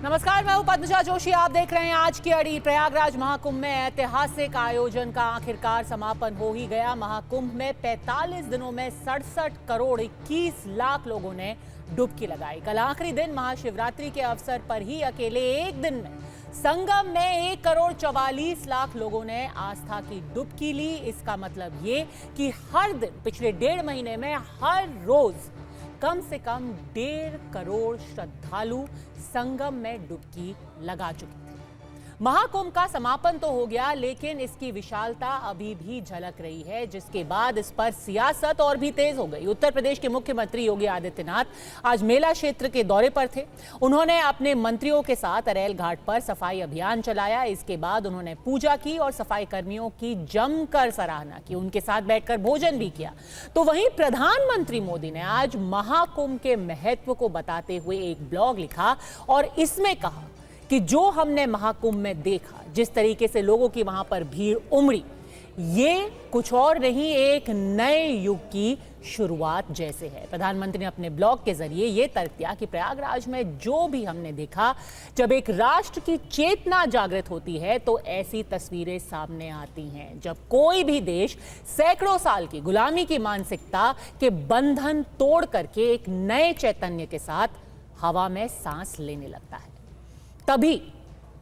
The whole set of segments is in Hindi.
नमस्कार, मैं हूं पद्मजा जोशी। आप देख रहे हैं आज की अड़ी। प्रयागराज महाकुंभ में ऐतिहासिक आयोजन का आखिरकार समापन हो ही गया। महाकुंभ में 45 दिनों में 67 करोड़ 21 लाख लोगों ने डुबकी लगाई। कल आखिरी दिन महाशिवरात्रि के अवसर पर ही अकेले एक दिन में संगम में 1 करोड़ 44 लाख लोगों ने आस्था की डुबकी ली। इसका मतलब ये कि हर दिन पिछले 1.5 महीने में हर रोज कम से कम 1.5 करोड़ श्रद्धालु संगम में डुबकी लगा चुके थे। महाकुंभ का समापन तो हो गया, लेकिन इसकी विशालता अभी भी झलक रही है, जिसके बाद इस पर सियासत और भी तेज हो गई। उत्तर प्रदेश के मुख्यमंत्री योगी आदित्यनाथ आज मेला क्षेत्र के दौरे पर थे। उन्होंने अपने मंत्रियों के साथ अरैल घाट पर सफाई अभियान चलाया। इसके बाद उन्होंने पूजा की और सफाई कर्मियों की जमकर सराहना की, उनके साथ बैठकर भोजन भी किया। तो वहीं प्रधानमंत्री मोदी ने आज महाकुंभ के महत्व को बताते हुए एक ब्लॉग लिखा और इसमें कहा कि जो हमने महाकुंभ में देखा, जिस तरीके से लोगों की वहां पर भीड़ उमड़ी, ये कुछ और नहीं, एक नए युग की शुरुआत जैसे है। प्रधानमंत्री ने अपने ब्लॉग के जरिए ये तर्क दिया कि प्रयागराज में जो भी हमने देखा, जब एक राष्ट्र की चेतना जागृत होती है तो ऐसी तस्वीरें सामने आती हैं, जब कोई भी देश सैकड़ों साल की गुलामी की मानसिकता के बंधन तोड़ करके एक नए चैतन्य के साथ हवा में सांस लेने लगता है, तभी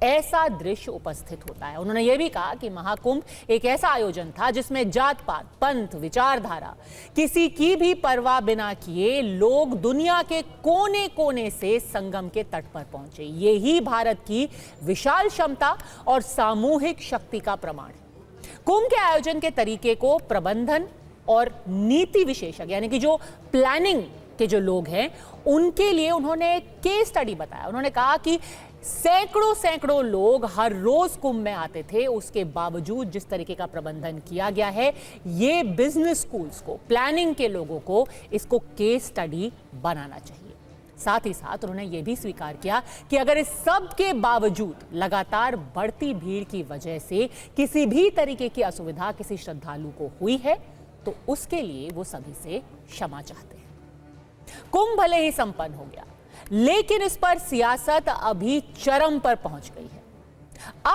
ऐसा दृश्य उपस्थित होता है। उन्होंने यह भी कहा कि महाकुंभ एक ऐसा आयोजन था जिसमें जात पात, पंथ, विचारधारा, किसी की भी परवाह बिना किए लोग दुनिया के कोने कोने से संगम के तट पर पहुंचे। यही भारत की विशाल क्षमता और सामूहिक शक्ति का प्रमाण है। कुंभ के आयोजन के तरीके को प्रबंधन और नीति विशेषज्ञ यानी कि जो प्लानिंग के जो लोग हैं, उनके लिए उन्होंने एक केस स्टडी बताया। उन्होंने कहा कि सैकड़ों लोग हर रोज कुंभ में आते थे, उसके बावजूद जिस तरीके का प्रबंधन किया गया है, ये बिजनेस स्कूल्स को, प्लानिंग के लोगों को इसको केस स्टडी बनाना चाहिए। साथ ही साथ उन्होंने ये भी स्वीकार किया कि अगर इस सब के बावजूद लगातार बढ़ती भीड़ की वजह से किसी भी तरीके की असुविधा किसी श्रद्धालु को हुई है, तो उसके लिए वो सभी से क्षमा चाहते हैं। कुंभ भले ही संपन्न हो गया, लेकिन इस पर सियासत अभी चरम पर पहुंच गई है।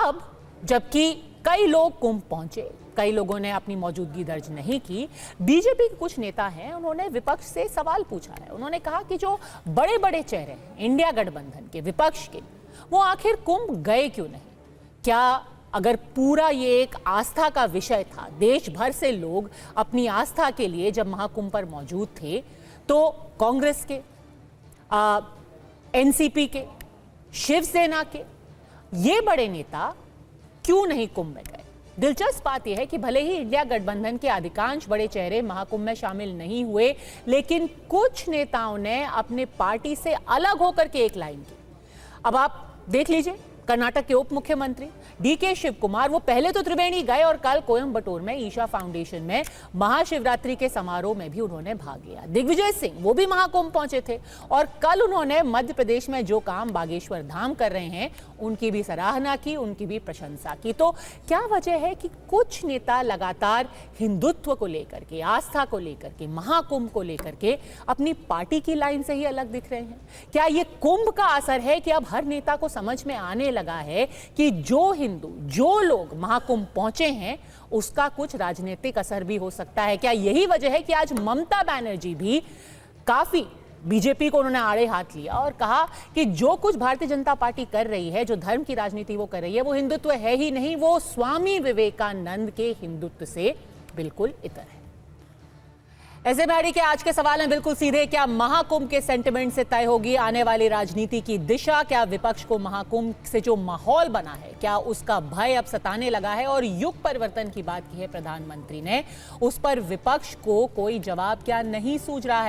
अब जबकि कई लोग कुंभ पहुंचे, कई लोगों ने अपनी मौजूदगी दर्ज नहीं की, बीजेपी के कुछ नेता हैं, उन्होंने विपक्ष से सवाल पूछा है। उन्होंने कहा कि जो बड़े बड़े चेहरे हैं इंडिया गठबंधन के, विपक्ष के, वो आखिर कुंभ गए क्यों नहीं? क्या अगर पूरा ये एक आस्था का विषय था, देश भर से लोग अपनी आस्था के लिए जब महाकुंभ पर मौजूद थे, तो कांग्रेस के, एनसीपी के, शिवसेना के ये बड़े नेता क्यों नहीं कुंभ में गए? दिलचस्प बात यह है कि भले ही इंडिया गठबंधन के अधिकांश बड़े चेहरे महाकुंभ में शामिल नहीं हुए, लेकिन कुछ नेताओं ने अपने पार्टी से अलग होकर के एक लाइन की। अब आप देख लीजिए, कर्नाटक के उप मुख्यमंत्री डीके शिव कुमार, वो पहले तो त्रिवेणी गए और कल कोयंबटूर में ईशा फाउंडेशन में महाशिवरात्रि के समारोह में भी उन्होंने भाग लिया। दिग्विजय सिंह, वो भी महाकुंभ पहुंचे थे और कल उन्होंने मध्य प्रदेश में जो काम बागेश्वर धाम कर रहे हैं, उनकी भी सराहना की, उनकी भी प्रशंसा की। तो क्या वजह है कि कुछ नेता लगातार हिंदुत्व को लेकर के, आस्था को लेकर के, महाकुंभ को लेकर के अपनी पार्टी की लाइन से ही अलग दिख रहे हैं? क्या ये कुंभ का असर है कि अब हर नेता को समझ में आने लगा है कि जो हिंदू, जो लोग महाकुंभ पहुंचे हैं, उसका कुछ राजनीतिक असर भी हो सकता है? क्या यही वजह है कि आज ममता बनर्जी भी काफी बीजेपी को उन्होंने आड़े हाथ लिया और कहा कि जो कुछ भारतीय जनता पार्टी कर रही है, जो धर्म की राजनीति वो कर रही है, वो हिंदुत्व है ही नहीं, वो स्वामी विवेकानंद के हिंदुत्व से बिल्कुल इतर है। ऐसे में अड़ी के आज के सवाल हैं बिल्कुल सीधे। क्या महाकुंभ के सेंटिमेंट से तय होगी आने वाली राजनीति की दिशा? क्या विपक्ष को महाकुंभ से जो माहौल बना है, क्या उसका भय अब सताने लगा है? और युग परिवर्तन की बात की है प्रधानमंत्री ने, उस पर विपक्ष को कोई जवाब क्या नहीं सूझ रहा है?